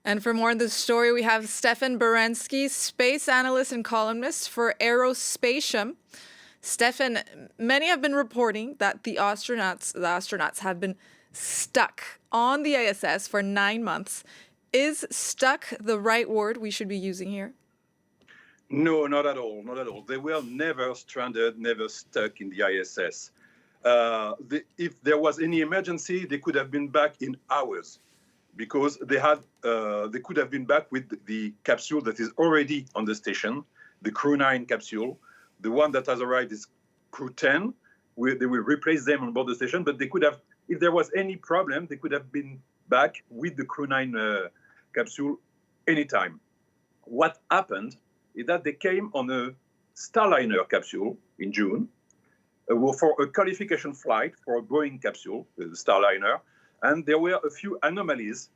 And for more on this story, we have Stefan Barensky, space analyst and columnist for Aerospatium. Stefan, many have been reporting that the astronauts have been stuck on the ISS for 9 months. Is stuck the right word we should be using here? No, not at all. Not at all. They were never stranded, never stuck in the ISS. If there was any emergency, they could have been back in hours, because they could have been back with the capsule that is already on the station, the Crew 9 capsule. The one that has arrived is Crew 10. They will replace them on board the station, but they could have, if there was any problem, they could have been back with the Crew 9 capsule anytime. What happened is that they came on a Starliner capsule in June for a qualification flight for a Boeing capsule, the Starliner, and there were a few anomalies.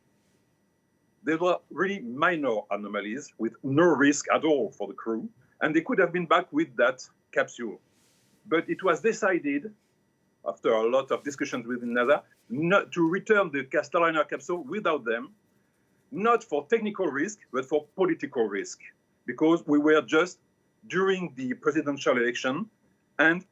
They were really minor anomalies with no risk at all for the crew, and they could have been back with that capsule. But it was decided, after a lot of discussions with NASA, not to return the Starliner capsule without them, not for technical risk, but for political risk, because we were just during the presidential election, and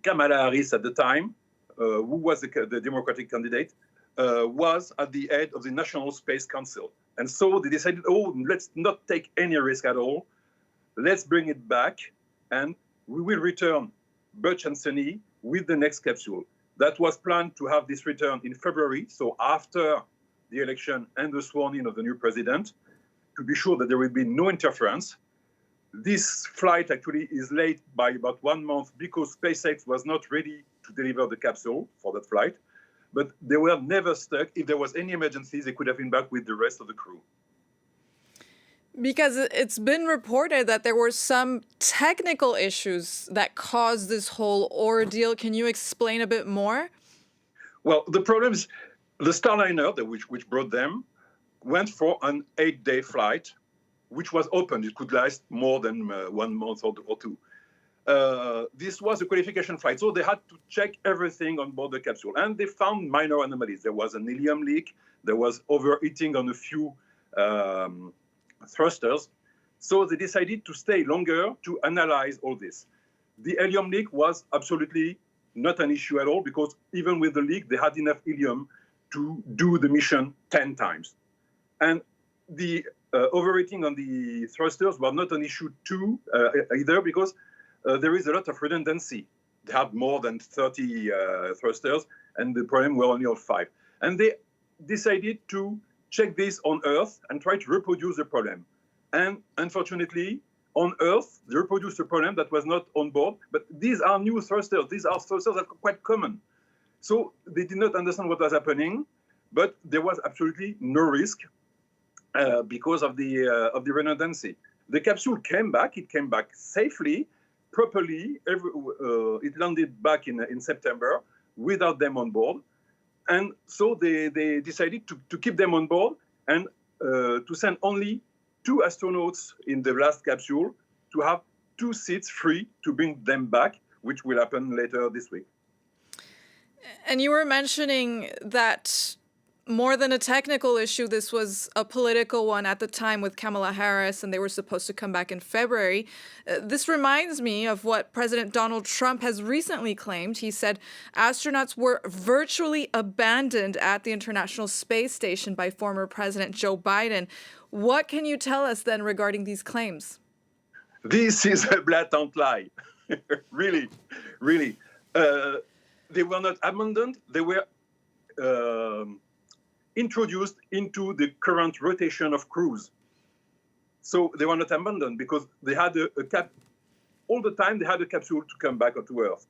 Kamala Harris at the time, who was the Democratic candidate, was at the head of the National Space Council. And so they decided, let's not take any risk at all. Let's bring it back, and we will return Butch and Sunny with the next capsule. That was planned to have this return in February, so after the election and the sworn-in of the new president, to be sure that there will be no interference. This flight actually is late by about 1 month because SpaceX was not ready to deliver the capsule for that flight. But they were never stuck. If there was any emergencies, they could have been back with the rest of the crew. Because it's been reported that there were some technical issues that caused this whole ordeal. Can you explain a bit more? Well, the problem is the Starliner, which brought them, went for an 8-day flight, which was open. It could last more than 1 month or two. This was a qualification flight, so they had to check everything on board the capsule, and they found minor anomalies. There was an helium leak, there was overheating on a few thrusters, so they decided to stay longer to analyze all this. The helium leak was absolutely not an issue at all, because even with the leak, they had enough helium to do the mission 10 times. And the overheating on the thrusters was not an issue too either, because there is a lot of redundancy. They have more than 30 thrusters, and the problem were only on 5. And they decided to check this on Earth and try to reproduce the problem. And unfortunately, on Earth, they reproduced a problem that was not on board. But these are new thrusters. These are thrusters that are quite common. So they did not understand what was happening, but there was absolutely no risk because of the redundancy. The capsule came back. It came back safely, properly. It landed back in September without them on board. And so they decided to keep them on board and to send only 2 astronauts in the last capsule, to have 2 seats free to bring them back, which will happen later this week. And you were mentioning that more than a technical issue, this was a political one at the time with Kamala Harris, and they were supposed to come back in February. This reminds me of what President Donald Trump has recently claimed. He said astronauts were virtually abandoned at the International Space Station by former President Joe Biden. What can you tell us then regarding these claims? This is a blatant lie. Really, really. They were not abandoned. They were introduced into the current rotation of crews. So they were not abandoned because they had all the time they had a capsule to come back onto Earth.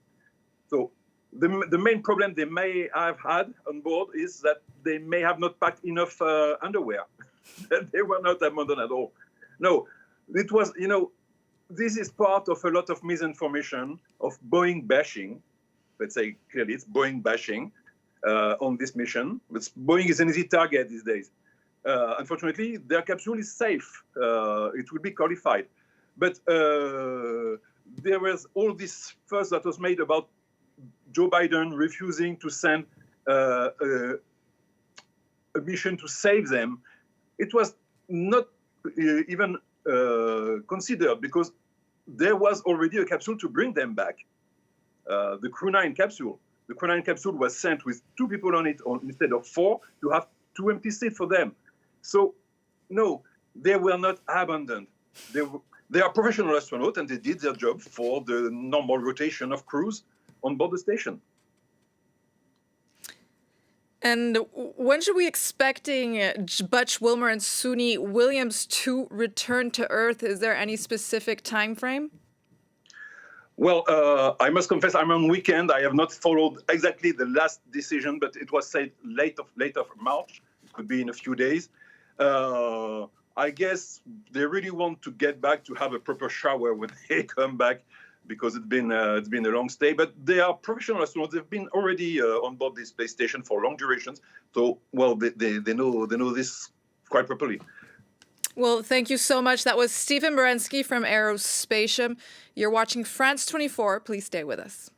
So the main problem they may have had on board is that they may have not packed enough underwear. They were not abandoned at all. No, it was, this is part of a lot of misinformation, of Boeing bashing. Let's say clearly it's Boeing bashing on this mission. But Boeing is an easy target these days. Unfortunately, their capsule is safe. It will be qualified. But there was all this fuss that was made about Joe Biden refusing to send a a mission to save them, it was not even considered, because there was already a capsule to bring them back, the Crew 9 capsule. The Crew 9 capsule was sent with 2 people on it instead of 4, to have 2 empty seats for them. So, no, they were not abandoned. They are professional astronauts, and they did their job for the normal rotation of crews on board the station. And when should we expecting Butch Wilmore and Suni Williams to return to Earth? Is there any specific time frame? Well, I must confess, I'm on weekend. I have not followed exactly the last decision, but it was said late of March. It could be in a few days. I guess they really want to get back to have a proper shower when they come back, because it's been a long stay. But they are professional astronauts. They've been already on board this space station for long durations. So, well, they know this quite properly. Well, thank you so much. That was Stefan Barensky from Aerospatium. You're watching France 24. Please stay with us.